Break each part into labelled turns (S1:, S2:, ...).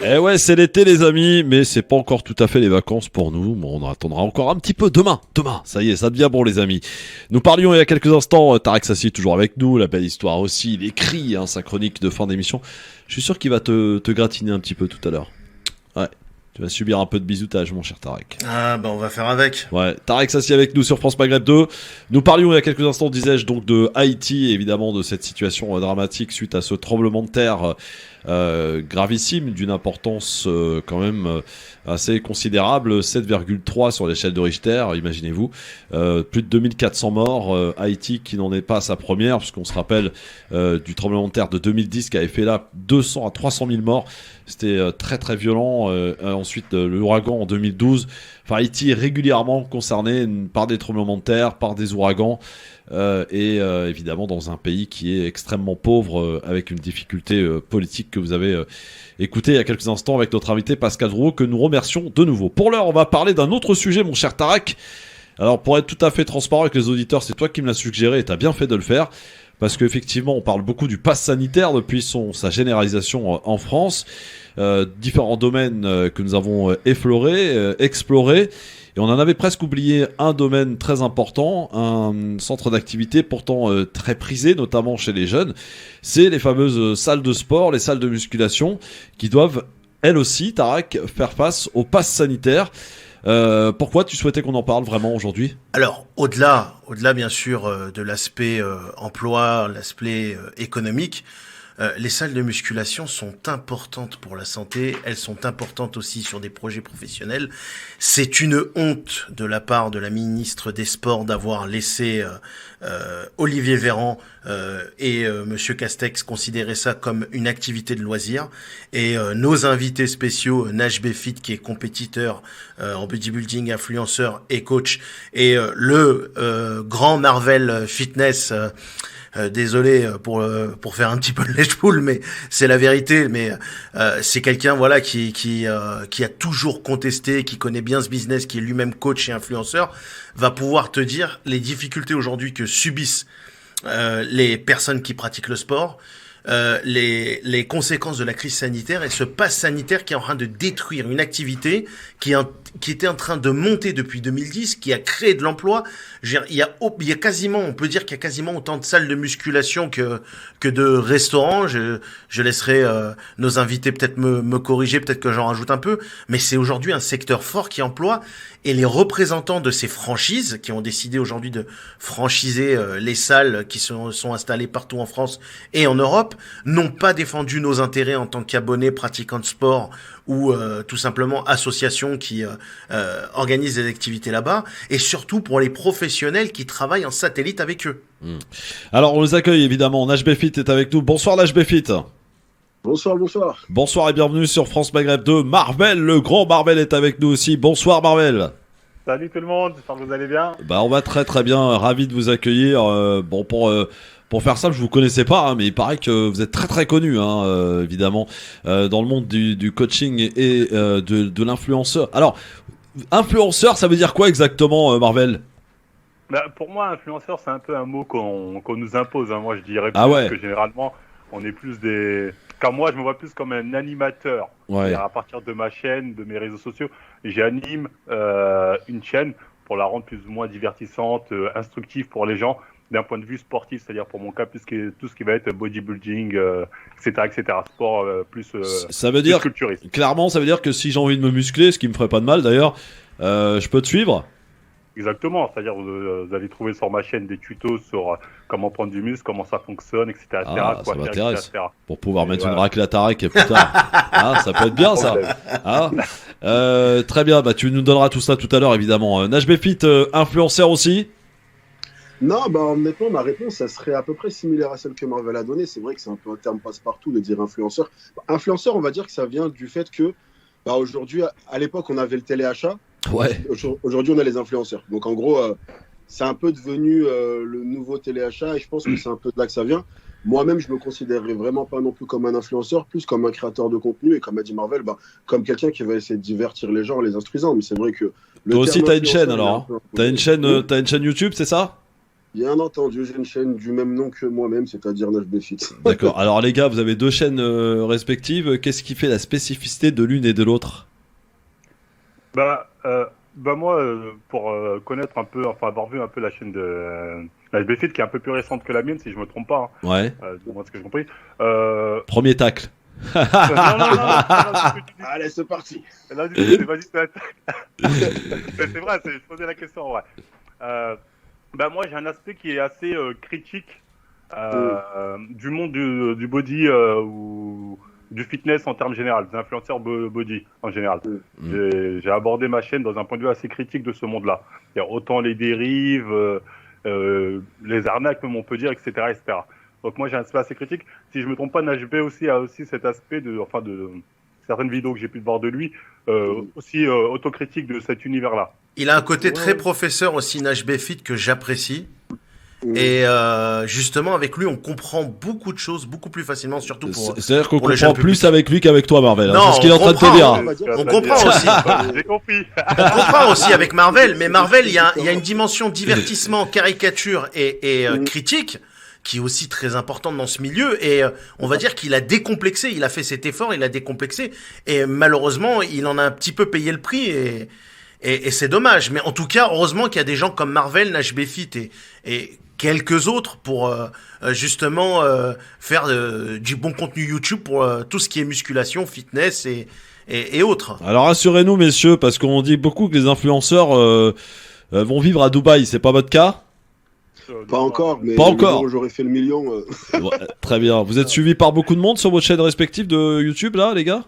S1: Eh ouais, c'est l'été les amis, mais c'est pas encore tout à fait les vacances pour nous. Bon, on attendra encore un petit peu demain. Ça y est, ça devient bon les amis. Nous parlions il y a quelques instants, Tarek Sassi toujours avec nous, la belle histoire aussi, il écrit sa chronique de fin d'émission. Je suis sûr qu'il va te gratiner un petit peu tout à l'heure. Ouais, tu vas subir un peu de bisoutage mon cher Tarek.
S2: Ah bah on va faire avec.
S1: Ouais, Tarek Sassi avec nous sur France Maghreb 2. Nous parlions il y a quelques instants, disais-je, donc de Haïti, évidemment de cette situation dramatique suite à ce tremblement de terre gravissime, d'une importance quand même assez considérable, 7,3 sur l'échelle de Richter, imaginez-vous. Plus de 2400 morts, Haïti qui n'en est pas à sa première, puisqu'on se rappelle du tremblement de terre de 2010 qui avait fait là 200 à 300 000 morts. C'était très très violent. Ensuite, l'ouragan en 2012. Enfin, Haïti est régulièrement concerné par des tremblements de terre, par des ouragans, et évidemment dans un pays qui est extrêmement pauvre, avec une difficulté politique que vous avez écouté il y a quelques instants avec notre invité Pascal Drouot, que nous remercions de nouveau. Pour l'heure, on va parler d'un autre sujet, mon cher Tarek. Alors, pour être tout à fait transparent avec les auditeurs, c'est toi qui me l'as suggéré et tu as bien fait de le faire. Parce qu'effectivement, on parle beaucoup du pass sanitaire depuis sa généralisation en France. Différents domaines que nous avons effleurés, explorés. Et on en avait presque oublié un domaine très important, un centre d'activité pourtant très prisé, notamment chez les jeunes. C'est les fameuses salles de sport, les salles de musculation, qui doivent, elles aussi, Tarek, faire face au pass sanitaire. Pourquoi tu souhaitais qu'on en parle vraiment aujourd'hui ?
S2: Alors au-delà bien sûr de l'aspect emploi, l'aspect économique, les salles de musculation sont importantes pour la santé, elles sont importantes aussi sur des projets professionnels. C'est une honte de la part de la ministre des Sports d'avoir laissé Olivier Véran et Monsieur Castex considérer ça comme une activité de loisir. Et nos invités spéciaux, Nash Befit qui est compétiteur en bodybuilding, influenceur et coach, et le grand Marvel Fitness. Désolé pour faire un petit peu de lèche-poule, mais c'est la vérité. Mais c'est quelqu'un voilà qui a toujours contesté, qui connaît bien ce business, qui est lui-même coach et influenceur, va pouvoir te dire les difficultés aujourd'hui que subissent les personnes qui pratiquent le sport. Les conséquences de la crise sanitaire et ce pass sanitaire qui est en train de détruire une activité qui était en train de monter depuis 2010, qui a créé de l'emploi. Il y a quasiment, on peut dire qu'il y a quasiment autant de salles de musculation que de restaurants. Je laisserai nos invités peut-être me corriger, peut-être que j'en rajoute un peu, mais c'est aujourd'hui un secteur fort qui emploie, et les représentants de ces franchises qui ont décidé aujourd'hui de franchiser les salles qui sont installées partout en France et en Europe n'ont pas défendu nos intérêts en tant qu'abonnés, pratiquants de sport ou tout simplement associations qui organisent des activités là-bas, et surtout pour les professionnels qui travaillent en satellite avec eux.
S1: Alors on les accueille évidemment, Nash Befit est avec nous. Bonsoir Nash Befit.
S3: Bonsoir.
S1: Bonsoir et bienvenue sur France Maghreb 2. Marvel, le grand Marvel est avec nous aussi. Bonsoir Marvel.
S4: Salut tout le monde, j'espère que vous allez bien.
S1: Bah on va très très bien, ravi de vous accueillir. Bon pour faire simple, je vous connaissais pas, mais il paraît que vous êtes très très connu, évidemment, dans le monde du coaching et de l'influenceur. Alors, influenceur, ça veut dire quoi exactement, Marvel ?
S4: Pour moi, influenceur, c'est un peu un mot qu'on nous impose. Moi, je dirais plus que généralement, on est plus des... Car moi, je me vois plus comme un animateur.
S1: Ouais.
S4: À partir de ma chaîne, de mes réseaux sociaux, j'anime une chaîne pour la rendre plus ou moins divertissante, instructive pour les gens, d'un point de vue sportif, c'est-à-dire pour mon cas, tout ce qui va être bodybuilding, etc., sport
S1: ça veut dire,
S4: culturiste.
S1: Clairement, ça veut dire que si j'ai envie de me muscler, ce qui me ferait pas de mal d'ailleurs, je peux te suivre ?
S4: Exactement, c'est-à-dire vous allez trouver sur ma chaîne des tutos sur comment prendre du muscle, comment ça fonctionne, etc.
S1: Ah,
S4: quoi
S1: ça
S4: faire,
S1: m'intéresse.
S4: etc.
S1: Pour pouvoir mettre une raclée à Tarek plus tard. Ça peut être bien ça. Très bien, tu nous donneras tout ça tout à l'heure évidemment. Nash Befit, influenceur aussi ?
S3: Non, honnêtement, ma réponse, ça serait à peu près similaire à celle que Marvel a donnée. C'est vrai que c'est un peu un terme passe-partout de dire influenceur. Influenceur, on va dire que ça vient du fait que, aujourd'hui, à l'époque, on avait le téléachat.
S1: Ouais.
S3: Aujourd'hui, on a les influenceurs. Donc, en gros, c'est un peu devenu le nouveau téléachat, et je pense que c'est un peu de là que ça vient. Moi-même, je me considérerais vraiment pas non plus comme un influenceur, plus comme un créateur de contenu, et comme a dit Marvel, comme quelqu'un qui va essayer de divertir les gens en les instruisant. Mais c'est vrai que...
S1: Toi aussi, t'as une chaîne alors ? T'as une chaîne YouTube, c'est ça ?
S3: Bien entendu, j'ai une chaîne du même nom que moi-même, c'est-à-dire NashBFit.
S1: D'accord. Alors les gars, vous avez deux chaînes respectives. Qu'est-ce qui fait la spécificité de l'une et de l'autre?
S4: Bah moi, pour connaître un peu, enfin avoir vu un peu la chaîne de la HBFit qui est un peu plus récente que la mienne, si je me trompe pas,
S1: Ouais.
S4: du moins ce que j'ai compris.
S1: Premier tacle.
S4: Non, non, non, non,
S3: Allez, c'est parti.
S4: là, vas-y, c'est vrai, je posais la question en vrai. Bah moi, j'ai un aspect qui est assez critique du monde du body ou du fitness en termes général, des influenceurs body en général. J'ai abordé ma chaîne dans un point de vue assez critique de ce monde-là. Il y a autant les dérives, les arnaques, même on peut dire, etc., etc. Donc moi, j'ai un aspect assez critique. Si je me trompe pas, NHB aussi a aussi cet aspect de certaines vidéos que j'ai pu voir de lui, aussi autocritique de cet univers-là.
S2: Il a un côté très professeur aussi, NashBFit, que j'apprécie. Et justement, avec lui, on comprend beaucoup de choses beaucoup plus facilement, surtout pour.
S1: C'est-à-dire qu'on
S2: pour le
S1: comprend
S2: jeune
S1: plus
S2: public.
S1: avec lui qu'avec toi, Marvel.
S2: Non,
S1: C'est ce qu'il est en train de te
S2: comprend.
S1: dire.
S2: On comprend aussi.
S4: J'ai compris.
S2: On comprend aussi avec Marvel, mais Marvel, il y a une dimension divertissement, caricature et critique qui est aussi très importante dans ce milieu. Et on va dire qu'il a décomplexé, il a fait cet effort, il a décomplexé. Et malheureusement, il en a un petit peu payé le prix. Et c'est dommage. Mais en tout cas, heureusement qu'il y a des gens comme Marvel, NashBFit et quelques autres pour justement faire du bon contenu YouTube pour tout ce qui est musculation, fitness et autres.
S1: Alors rassurez-nous, messieurs, parce qu'on dit beaucoup que les influenceurs vont vivre à Dubaï. C'est pas votre cas?
S3: Pas encore, mais
S1: Pas encore.
S3: le jour où j'aurai fait le million.
S1: Ouais, très bien. Vous êtes suivis par beaucoup de monde sur votre chaîne respective de YouTube, là, les gars?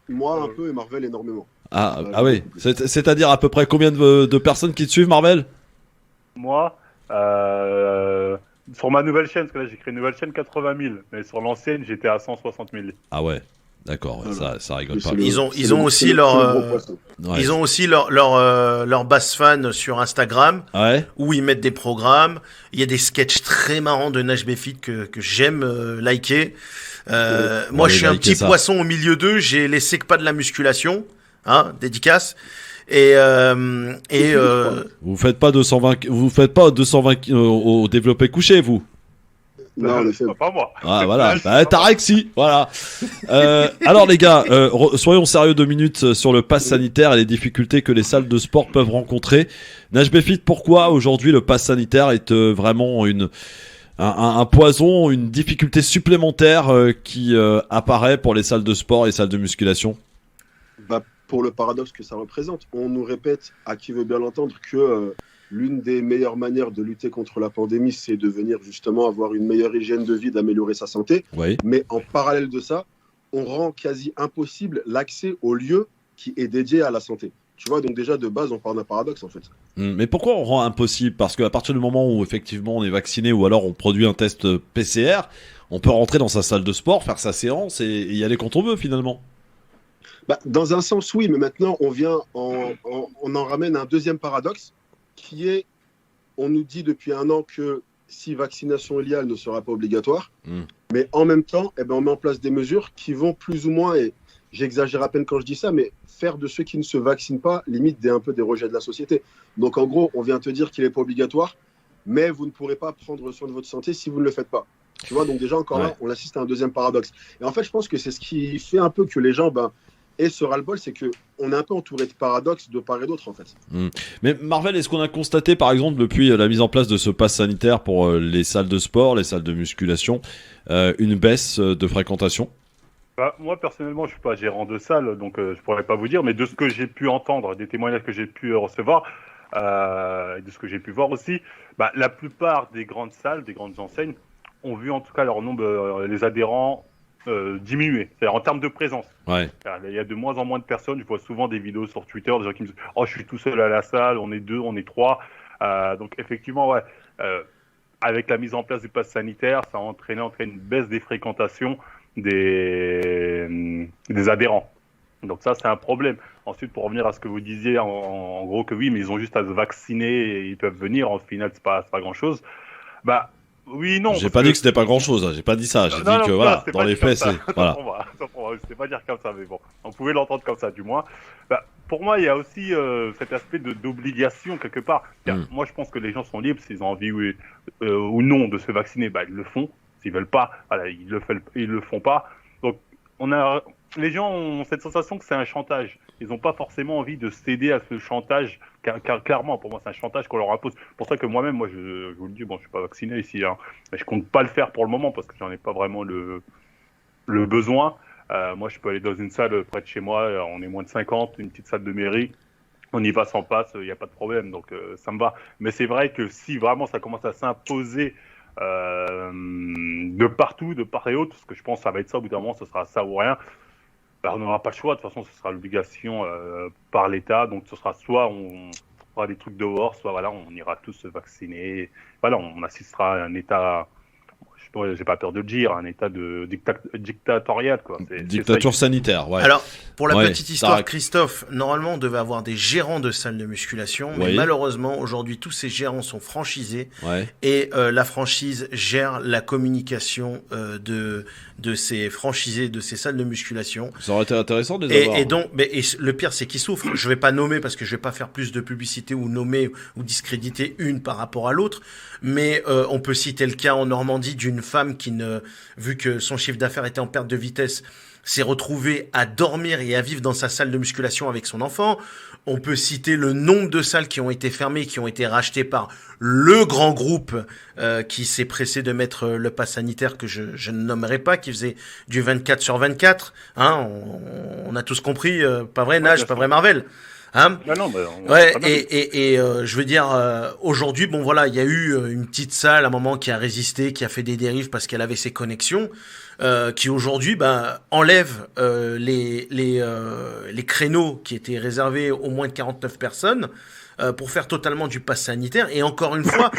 S3: Moi, un peu, et Marvel énormément.
S1: Ah oui. C'est-à-dire à peu près combien de personnes qui te suivent, Marvel?
S4: Moi, sur ma nouvelle chaîne, parce que là j'ai créé une nouvelle chaîne, 80 000, mais sur l'ancienne j'étais à 160 000.
S1: Ah ouais. D'accord, ouais,
S3: Voilà.
S1: ça rigole pas.
S2: Ils ont aussi leur base fan sur Instagram
S1: Ouais.
S2: où ils mettent des programmes. Il y a des sketchs très marrants de NashBFit que j'aime liker. Moi, je suis un petit poisson au milieu d'eux. J'ai les secpas de la musculation, hein, dédicace.
S1: Vous faites pas 220 au développé couché, vous?
S3: Non, en effet.
S4: Pas moi.
S1: Ah voilà, bah, Tarek voilà. Alors les gars, soyons sérieux 2 minutes sur le pass sanitaire et les difficultés que les salles de sport peuvent rencontrer. NashBFit, pourquoi aujourd'hui le pass sanitaire est vraiment un poison, une difficulté supplémentaire qui apparaît pour les salles de sport et les salles de musculation?
S3: Bah, pour le paradoxe que ça représente, on nous répète, à qui veut bien l'entendre, que l'une des meilleures manières de lutter contre la pandémie, c'est de venir justement avoir une meilleure hygiène de vie, d'améliorer sa santé.
S1: Oui.
S3: Mais en parallèle de ça, on rend quasi impossible l'accès au lieu qui est dédié à la santé. Tu vois, donc déjà de base, on parle d'un paradoxe en fait.
S1: Mais pourquoi on rend impossible? Parce qu'à partir du moment où effectivement on est vacciné ou alors on produit un test PCR, on peut rentrer dans sa salle de sport, faire sa séance et y aller quand on veut finalement.
S3: Bah, dans un sens, oui, mais maintenant, on en ramène un deuxième paradoxe qui est, on nous dit depuis un an que si vaccination il y a, elle ne sera pas obligatoire. Mais en même temps, eh ben, on met en place des mesures qui vont plus ou moins, et j'exagère à peine quand je dis ça, mais faire de ceux qui ne se vaccinent pas, limite un peu des rejets de la société. Donc en gros, on vient te dire qu'il n'est pas obligatoire, mais vous ne pourrez pas prendre soin de votre santé si vous ne le faites pas. Tu vois, donc déjà encore là, on assiste à un deuxième paradoxe. Et en fait, je pense que c'est ce qui fait un peu que les gens... Et ce ras-le-bol, c'est qu'on est un peu entouré de paradoxes de part et d'autre, en fait.
S1: Mais Marvel, est-ce qu'on a constaté, par exemple, depuis la mise en place de ce pass sanitaire pour les salles de sport, les salles de musculation, une baisse de fréquentation?
S4: Bah, moi, personnellement, je suis pas gérant de salle, donc je pourrais pas vous dire, mais de ce que j'ai pu entendre, des témoignages que j'ai pu recevoir, et de ce que j'ai pu voir aussi, bah, la plupart des grandes salles, des grandes enseignes, ont vu en tout cas leur nombre, les adhérents, diminuer, c'est-à-dire en termes de présence.
S1: Ouais.
S4: Il y a de moins en moins de personnes. Je vois souvent des vidéos sur Twitter, des gens qui me disent « Oh, je suis tout seul à la salle, on est 2, on est 3 ». Donc effectivement, ouais, avec la mise en place du pass sanitaire, ça a entraîné une baisse des fréquentations des adhérents. Donc ça, c'est un problème. Ensuite, pour revenir à ce que vous disiez, en gros que oui, mais ils ont juste à se vacciner et ils peuvent venir. En final, c'est pas grand-chose. Bah, Oui, non.
S1: J'ai pas dit que c'était pas grand-chose, hein. J'ai pas dit ça. J'ai dit que voilà, dans les faits, c'est voilà.
S4: C'était pas dire comme ça, mais bon, on pouvait l'entendre comme ça, du moins. Bah, pour moi, il y a aussi cet aspect d'obligation quelque part. Moi, je pense que les gens sont libres s'ils ont envie ou non de se vacciner, bah ils le font. S'ils veulent pas, voilà, ils le font pas. Donc, les gens ont cette sensation que c'est un chantage. Ils n'ont pas forcément envie de céder à ce chantage. Car clairement, pour moi, c'est un chantage qu'on leur impose. C'est pour ça que moi-même, je vous le dis, bon, je suis pas vacciné ici, hein, mais je compte pas le faire pour le moment parce que j'en ai pas vraiment le besoin. Moi, je peux aller dans une salle près de chez moi. On est moins de 50, une petite salle de mairie. On y va sans passe, il n'y a pas de problème, donc ça me va. Mais c'est vrai que si vraiment ça commence à s'imposer de partout, de part et autre, parce que je pense que ça va être ça au bout d'un moment, ce sera ça ou rien. Ben, on n'aura pas le choix, de toute façon, ce sera l'obligation par l'État. Donc, ce sera soit on fera des trucs dehors, soit voilà, on ira tous se vacciner. Voilà, on assistera à un État, j'ai pas peur de le dire, un État dictatorial, quoi.
S1: Dictature sanitaire, ouais.
S2: Alors, pour la
S1: Ouais,
S2: petite histoire,
S1: ça-
S2: Christophe, normalement, on devait avoir des gérants de salles de musculation, mais
S1: Oui.
S2: malheureusement, aujourd'hui, tous ces gérants sont franchisés
S1: Ouais.
S2: et la franchise gère la communication de ces franchisés, de ces salles de musculation.
S1: Ça aurait été intéressant de les avoir.
S2: Et donc, le pire, c'est qu'ils souffrent. Je vais pas nommer parce que je vais pas faire plus de publicité ou nommer ou discréditer une par rapport à l'autre. Mais on peut citer le cas en Normandie d'une femme qui, vu que son chiffre d'affaires était en perte de vitesse, s'est retrouvée à dormir et à vivre dans sa salle de musculation avec son enfant. On peut citer le nombre de salles qui ont été fermées, qui ont été rachetées par le grand groupe qui s'est pressé de mettre le pass sanitaire que je ne nommerai pas, qui faisait du 24/24. Hein, on a tous compris, pas vrai Nage, pas vrai Marvel. Hein,
S4: non,
S2: ouais, et je veux dire, aujourd'hui, bon voilà, il y a eu une petite salle à un moment qui a résisté, qui a fait des dérives parce qu'elle avait ses connexions, qui aujourd'hui enlève les créneaux qui étaient réservés aux moins de 49 personnes pour faire totalement du pass sanitaire. Et encore une fois,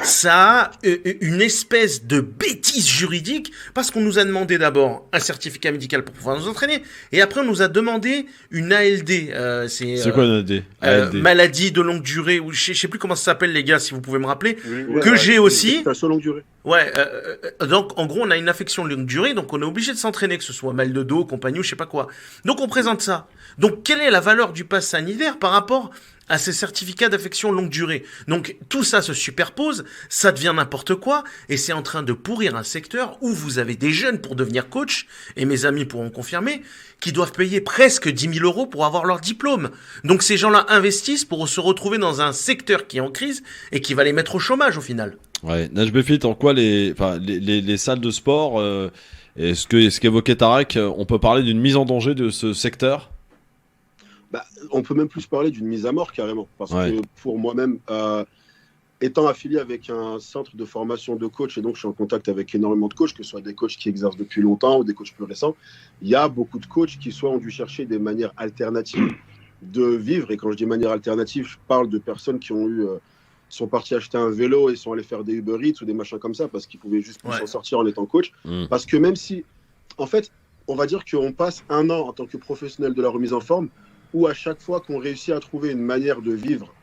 S2: ça a une espèce de bêtise juridique parce qu'on nous a demandé d'abord un certificat médical pour pouvoir nous entraîner et après on nous a demandé une ALD.
S1: C'est quoi une ALD?
S2: Maladie de longue durée, ou je sais plus comment ça s'appelle les gars, si vous pouvez me rappeler,
S4: Oui,
S2: que j'ai aussi.
S3: Affectation longue durée.
S2: Ouais, donc en gros on a une affection de longue durée, donc on est obligé de s'entraîner, que ce soit mal de dos, compagnie ou je sais pas quoi. Donc on présente ça. Donc quelle est la valeur du pass sanitaire par rapport à ces certificats d'affection longue durée? Donc tout ça se superpose, ça devient n'importe quoi, et c'est en train de pourrir un secteur où vous avez des jeunes pour devenir coach, et mes amis pourront confirmer, qui doivent payer presque 10 000 euros pour avoir leur diplôme. Donc ces gens-là investissent pour se retrouver dans un secteur qui est en crise et qui va les mettre au chômage au final.
S1: Ouais. Naj Befit, en quoi les salles de sport, ce qu'évoquait Tarek, on peut parler d'une mise en danger de ce secteur?
S3: On peut même plus parler d'une mise à mort carrément. Parce que pour moi-même, étant affilié avec un centre de formation de coach, et donc je suis en contact avec énormément de coachs, que ce soit des coachs qui exercent depuis longtemps ou des coachs plus récents, il y a beaucoup de coachs qui soit ont dû chercher des manières alternatives de vivre. Et quand je dis manière alternative, je parle de personnes qui ont sont partis acheter un vélo et sont allés faire des Uber Eats ou des machins comme ça parce qu'ils pouvaient juste plus s'en sortir en étant coach. Parce que même si, en fait, on va dire qu'on passe un an en tant que professionnel de la remise en forme, où à chaque fois qu'on réussit à trouver une manière de vivre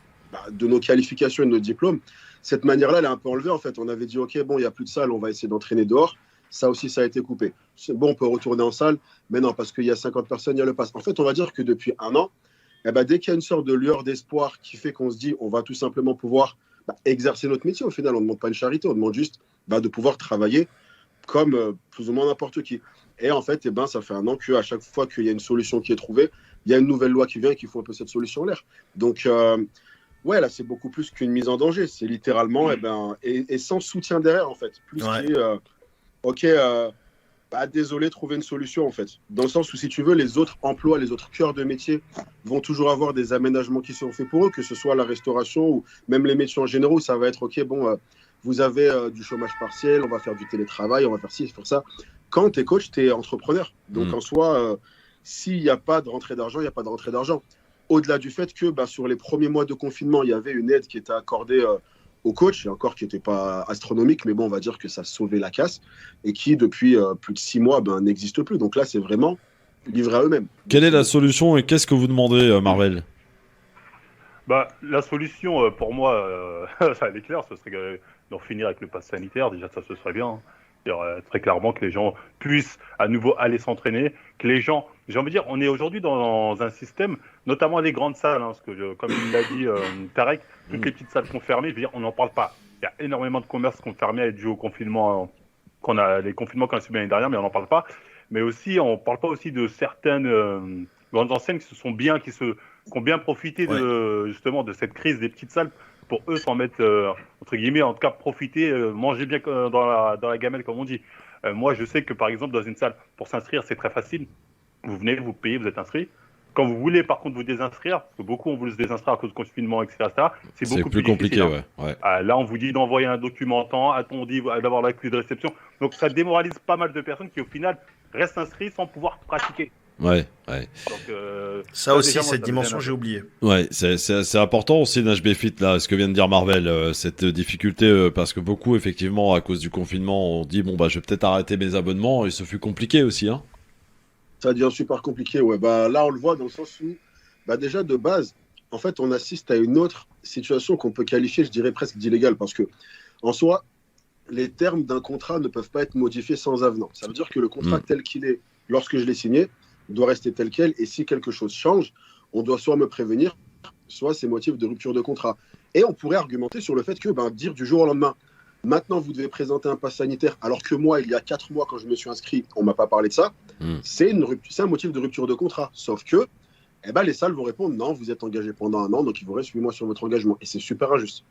S3: de nos qualifications et de nos diplômes, cette manière-là, elle est un peu enlevée en fait. On avait dit, ok, bon, il n'y a plus de salle, on va essayer d'entraîner dehors. Ça aussi, ça a été coupé. C'est bon, on peut retourner en salle, mais non, parce qu'il y a 50 personnes, il y a le pass. En fait, on va dire que depuis un an, dès qu'il y a une sorte de lueur d'espoir qui fait qu'on se dit, on va tout simplement pouvoir exercer notre métier. Au final, on ne demande pas une charité, on demande juste de pouvoir travailler comme plus ou moins n'importe qui. Et en fait, ça fait un an qu'à chaque fois qu'il y a une solution qui est trouvée, il y a une nouvelle loi qui vient et qui fout un peu cette solution en l'air. Donc, là, c'est beaucoup plus qu'une mise en danger. C'est littéralement, et sans soutien derrière, en fait. Plus désolé, trouver une solution, en fait. Dans le sens où, si tu veux, les autres emplois, les autres cœurs de métier vont toujours avoir des aménagements qui sont faits pour eux, que ce soit la restauration ou même les métiers en général, où ça va être, vous avez du chômage partiel, on va faire du télétravail, on va faire ci, faire ça. Quand tu es coach, tu es entrepreneur. Donc, en soi, s'il n'y a pas de rentrée d'argent, il n'y a pas de rentrée d'argent. Au-delà du fait que sur les premiers mois de confinement, il y avait une aide qui était accordée aux coachs, et encore qui n'était pas astronomique, mais bon, on va dire que ça sauvait la casse, et qui, depuis plus de 6 mois, n'existe plus. Donc là, c'est vraiment livré à eux-mêmes.
S1: Quelle est la solution et qu'est-ce que vous demandez, Marvel?
S4: Bah, la solution, pour moi, ça elle est claire, ce serait d'en finir avec le pass sanitaire. Déjà, ça ce serait bien, hein. C'est-à-dire, très clairement que les gens puissent à nouveau aller s'entraîner, que les gens, j'ai envie de dire, on est aujourd'hui dans un système, notamment les grandes salles, hein, parce que comme il l'a dit Tarek, toutes les petites salles sont fermées. Je veux dire, on n'en parle pas. Il y a énormément de commerces qui sont fermés à être dû au confinement, les confinements qu'on a subi l'année dernière, mais on n'en parle pas. Mais aussi, on ne parle pas aussi de certaines grandes enseignes qui se sont bien, qui ont bien profité justement de cette crise des petites salles pour eux s'en mettre entre guillemets, en tout cas profiter, manger bien dans la gamelle comme on dit. Moi, je sais que par exemple dans une salle, pour s'inscrire, c'est très facile. Vous venez, vous payez, vous êtes inscrit. Quand vous voulez par contre vous désinscrire, parce que beaucoup ont voulu se désinscrire à cause du confinement, etc., c'est beaucoup plus
S1: compliqué.
S4: difficile, hein. Là, on vous dit d'envoyer un document on dit d'avoir l'accusé de réception. Donc ça démoralise pas mal de personnes qui au final restent inscrits sans pouvoir pratiquer.
S1: Ouais.
S4: Donc,
S2: ça aussi,
S4: déjà, moi,
S2: cette
S4: ça me
S2: dimension,
S4: gêne un
S2: j'ai
S4: peu.
S2: oublié.
S1: Ouais, c'est important aussi NHBFit là, ce que vient de dire Marvel, cette difficulté parce que beaucoup effectivement à cause du confinement, on dit bon bah je vais peut-être arrêter mes abonnements et ce fut compliqué aussi hein.
S3: Ça devient super compliqué. Ouais, bah, là, on le voit dans le sens où, bah, déjà, de base, en fait, on assiste à une autre situation qu'on peut qualifier, je dirais, presque d'illégale. Parce que, en soi, les termes d'un contrat ne peuvent pas être modifiés sans avenant. Ça veut dire que le contrat tel qu'il est, lorsque je l'ai signé, doit rester tel quel. Et si quelque chose change, on doit soit me prévenir, soit c'est motif de rupture de contrat. Et on pourrait argumenter sur le fait que, ben, dire du jour au lendemain, maintenant, vous devez présenter un pass sanitaire, alors que moi, il y a 4 mois, quand je me suis inscrit, on ne m'a pas parlé de ça. C'est un motif de rupture de contrat. Sauf que eh ben, les salles vont répondre non, vous êtes engagé pendant un an, donc il vous reste 8 mois sur votre engagement. Et c'est super injuste.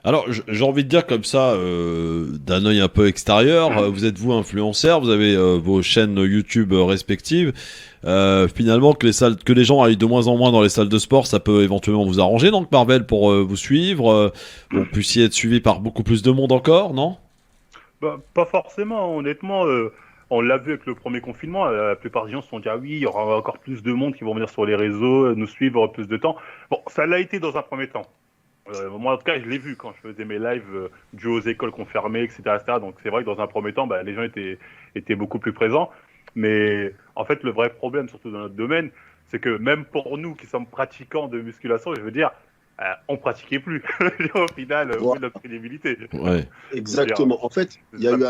S1: Alors, j'ai envie de dire comme ça, d'un œil un peu extérieur, vous êtes vous influenceur, vous avez vos chaînes YouTube respectives. Finalement, que les gens aillent de moins en moins dans les salles de sport, ça peut éventuellement vous arranger, donc Marvel, pour vous suivre, pour que vous puissiez être suivi par beaucoup plus de monde encore, non ?
S4: Bah, pas forcément, honnêtement. On l'a vu avec le premier confinement, la plupart des gens se sont dit ah oui, il y aura encore plus de monde qui vont venir sur les réseaux, nous suivre plus de temps. Bon, ça l'a été dans un premier temps. Moi, en tout cas, je l'ai vu quand je faisais mes lives dus aux écoles confirmées, etc. Donc, c'est vrai que dans un premier temps, bah, les gens étaient beaucoup plus présents. Mais en fait, le vrai problème, surtout dans notre domaine, c'est que même pour nous qui sommes pratiquants de musculation, je veux dire, on pratiquait plus. Au final, au bout de notre crédibilité.
S1: Ouais.
S3: Exactement. En fait, il y a eu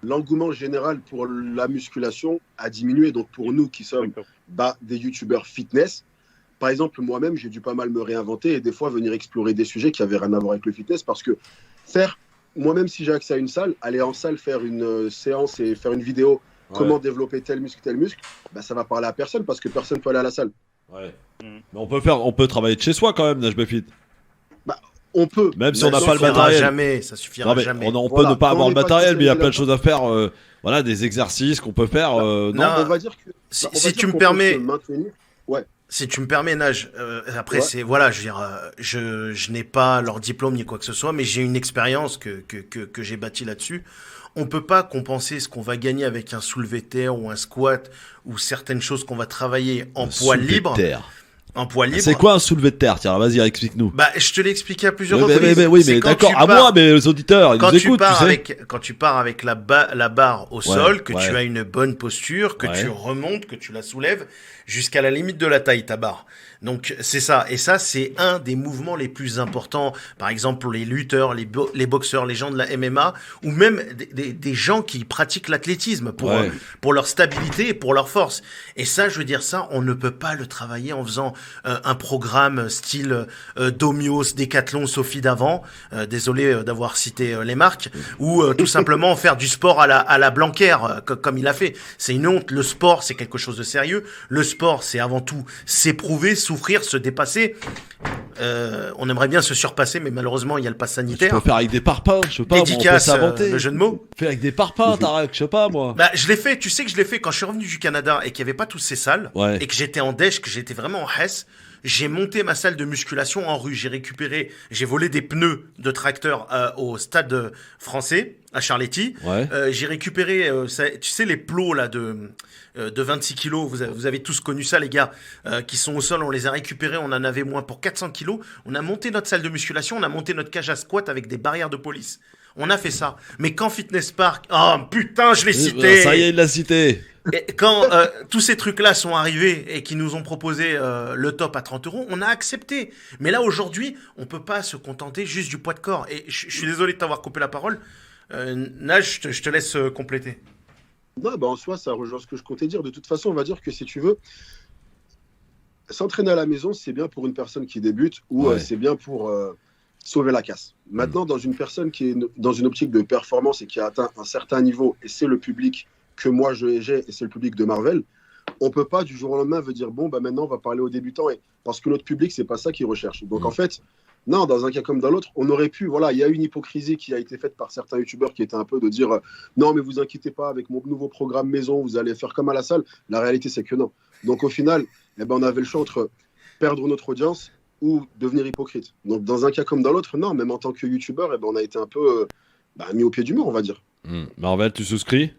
S3: l'engouement général pour la musculation a diminué. Donc, pour nous qui sommes des youtubeurs fitness, par exemple, moi-même, j'ai dû pas mal me réinventer et des fois venir explorer des sujets qui n'avaient rien à voir avec le fitness parce que moi-même, si j'ai accès à une salle, aller en salle, faire une séance et faire une vidéo, comment développer tel muscle, bah, ça va parler à personne parce que personne ne peut aller à la salle.
S1: Ouais. Mais on peut travailler de chez soi quand même, NHBFit.
S3: Bah, on peut.
S1: Même si on n'a pas le matériel.
S2: Ça suffira jamais.
S1: On peut ne pas avoir le matériel, mais il y a plein de choses à faire. Voilà, des exercices qu'on peut faire.
S3: Non, on va dire que.
S2: Si tu me permets.
S3: Ouais.
S2: Si tu me permets, Nage, après, je veux dire, je n'ai pas leur diplôme ni quoi que ce soit, mais j'ai une expérience que j'ai bâtie là-dessus. On peut pas compenser ce qu'on va gagner avec un soulevé de terre ou un squat ou certaines choses qu'on va travailler en poids libre. En poids libre.
S1: C'est quoi un soulevé de terre? Tiens, vas-y, explique-nous.
S2: Bah, je te l'ai expliqué à plusieurs reprises.
S1: Mais d'accord, à moi, mais les auditeurs, ils nous écoutent, tu sais.
S2: Quand tu pars avec la barre au sol, que tu as une bonne posture, que tu remontes, que tu la soulèves jusqu'à la limite de la taille, ta barre. Donc, c'est ça. Et ça, c'est un des mouvements les plus importants. Par exemple, pour les lutteurs, les boxeurs, les gens de la MMA, ou même des gens qui pratiquent l'athlétisme pour leur stabilité et pour leur force. Et ça, je veux dire, ça, on ne peut pas le travailler en faisant un programme style Domios, Decathlon, Sophie d'avant. Désolé d'avoir cité les marques. Ou tout simplement faire du sport à la Blanquer, comme il a fait. C'est une honte. Le sport, c'est quelque chose de sérieux. Le sport, c'est avant tout s'éprouver, souffrir, se dépasser. On aimerait bien se surpasser, mais malheureusement, il y a le pass sanitaire.
S1: Tu peux faire avec des parpaings, je sais pas.
S2: Dédicace, le jeu de mots.
S1: Faire avec des parpaings, Tarek, je sais pas, moi.
S2: Bah, je l'ai fait, tu sais que je l'ai fait quand je suis revenu du Canada et qu'il n'y avait pas toutes ces salles, et que j'étais en dèche, que j'étais vraiment en Hesse. J'ai monté ma salle de musculation en rue. J'ai volé des pneus de tracteur au stade français, à Charletti. J'ai récupéré, tu sais, les plots là de 26 kilos. Vous avez tous connu ça, les gars, qui sont au sol. On les a récupérés. On en avait moins pour 400 kilos. On a monté notre salle de musculation. On a monté notre cage à squat avec des barrières de police. On a fait ça. Mais quand Fitness Park, oh putain, je l'ai cité.
S1: Ça y est, il l'a cité.
S2: Et quand tous ces trucs-là sont arrivés et qui nous ont proposé le top à 30 euros, on a accepté. Mais là, aujourd'hui, on peut pas se contenter juste du poids de corps. Et je suis désolé de t'avoir coupé la parole. Naj, je te laisse compléter.
S3: Non, bah en soi, ça rejoint ce que je comptais dire. De toute façon, on va dire que si tu veux, s'entraîner à la maison, c'est bien pour une personne qui débute ou c'est bien pour sauver la casse. Maintenant, dans une personne qui est dans une optique de performance et qui a atteint un certain niveau, et c'est le public que moi j'ai et c'est le public de Marvel, on peut pas du jour au lendemain dire bon bah maintenant on va parler aux débutants parce que notre public c'est pas ça qu'ils recherche. Donc en fait non, dans un cas comme dans l'autre, on aurait pu, voilà, il y a une hypocrisie qui a été faite par certains youtubeurs qui étaient un peu de dire non mais vous inquiétez pas, avec mon nouveau programme maison vous allez faire comme à la salle. La réalité c'est que non. Donc au final on avait le choix entre perdre notre audience ou devenir hypocrite. Donc dans un cas comme dans l'autre, non, même en tant que youtubeur on a été un peu mis au pied du mur, on va dire.
S1: Marvel, tu souscris?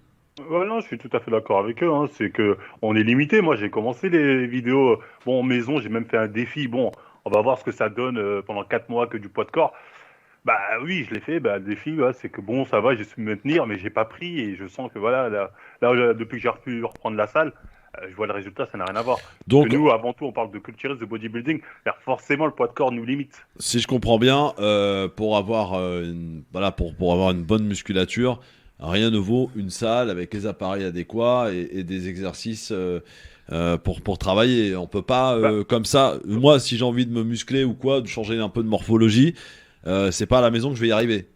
S4: Non, je suis tout à fait d'accord avec eux. C'est que on est limité. Moi, j'ai commencé les vidéos en maison. J'ai même fait un défi. Bon, on va voir ce que ça donne pendant 4 mois que du poids de corps. Bah oui, je l'ai fait. Le défi, c'est que bon, ça va, j'ai su me tenir, mais j'ai pas pris et je sens que voilà, là depuis que j'ai pu reprendre la salle, je vois le résultat, ça n'a rien à voir.
S1: Donc,
S4: parce que nous, avant tout, on parle de culturisme, de bodybuilding. Forcément, le poids de corps nous limite.
S1: si je comprends bien, pour avoir pour avoir une bonne musculature, rien ne vaut une salle avec les appareils adéquats et des exercices pour travailler. On peut pas comme ça. Moi, si j'ai envie de me muscler ou quoi, de changer un peu de morphologie, c'est pas à la maison que je vais y arriver.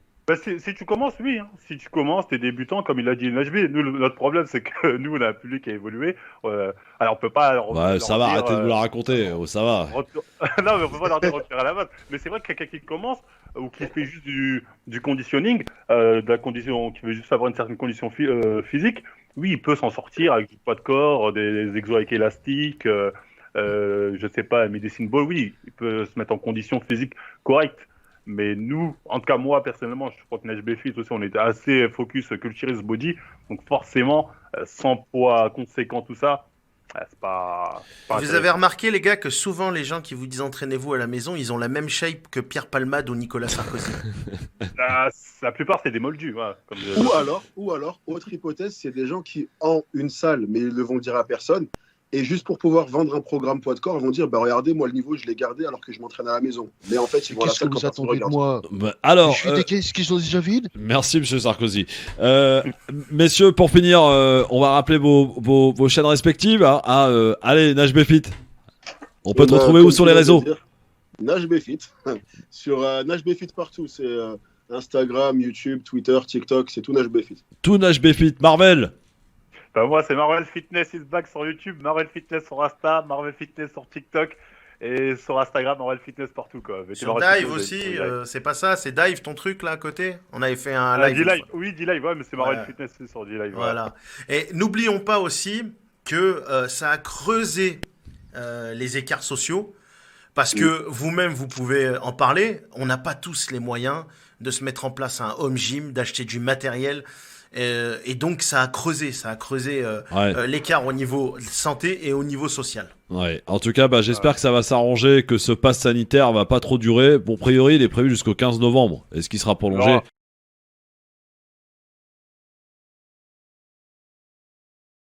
S4: Si tu commences, oui. Si tu commences, t'es débutant, comme il a dit NHB. Nous, notre problème, c'est que nous, on a un public qui a évolué. Alors, on peut pas.
S1: Ça va, arrêtez de nous la raconter. Ça va.
S4: Non, mais on peut pas leur dire retirer à la base. Mais c'est vrai que quelqu'un qui commence ou qui fait juste du conditioning, de la condition, qui veut juste avoir une certaine condition physique, oui, il peut s'en sortir avec du poids de corps, des exos avec élastique, je sais pas, medicine ball, oui, il peut se mettre en condition physique correcte. Mais nous, en tout cas moi personnellement, je crois que Nash Befit aussi, on était assez focus culturist body, donc forcément, sans poids conséquent, tout ça, c'est pas
S2: vous avez remarqué les gars que souvent les gens qui vous disent entraînez-vous à la maison, ils ont la même shape que Pierre Palmade ou Nicolas Sarkozy.
S4: La plupart c'est des moldus.
S3: Ou alors, autre hypothèse, c'est des gens qui ont une salle, mais ils ne vont le dire à personne. Et juste pour pouvoir vendre un programme poids de corps, ils vont dire regardez, moi le niveau je l'ai gardé alors que je m'entraîne à la maison. Mais en fait, ils vont à la salle quand personne regarde.
S5: Moi
S1: alors,
S5: je suis des questions déjà vides.
S1: Merci Monsieur Sarkozy. Messieurs, pour finir, on va rappeler vos chaînes respectives. Allez, Nash Befit. On peut te retrouver où sur les réseaux?
S3: Nash Befit. Sur Nash Befit partout. C'est Instagram, YouTube, Twitter, TikTok. C'est tout Nash Befit.
S1: Tout Nash Befit. Marvel.
S4: Moi, c'est Marvel Fitness is back sur YouTube, Marvel Fitness sur Insta, Marvel Fitness sur TikTok et sur Instagram, Marvel Fitness partout, quoi.
S2: Sur Dive aussi, c'est pas ça, c'est Dive ton truc là à côté. On avait fait un live.
S4: D-Live, oui, D-Live, mais c'est Marvel Fitness sur D-Live.
S2: Voilà. Et n'oublions pas aussi que ça a creusé les écarts sociaux parce que vous-même, vous pouvez en parler. On n'a pas tous les moyens de se mettre en place un home gym, d'acheter du matériel. Et donc ça a creusé l'écart au niveau santé et au niveau social.
S1: Ouais. En tout cas, j'espère que ça va s'arranger, que ce pass sanitaire va pas trop durer. Bon, a priori, il est prévu jusqu'au 15 novembre. Est-ce qu'il sera prolongé?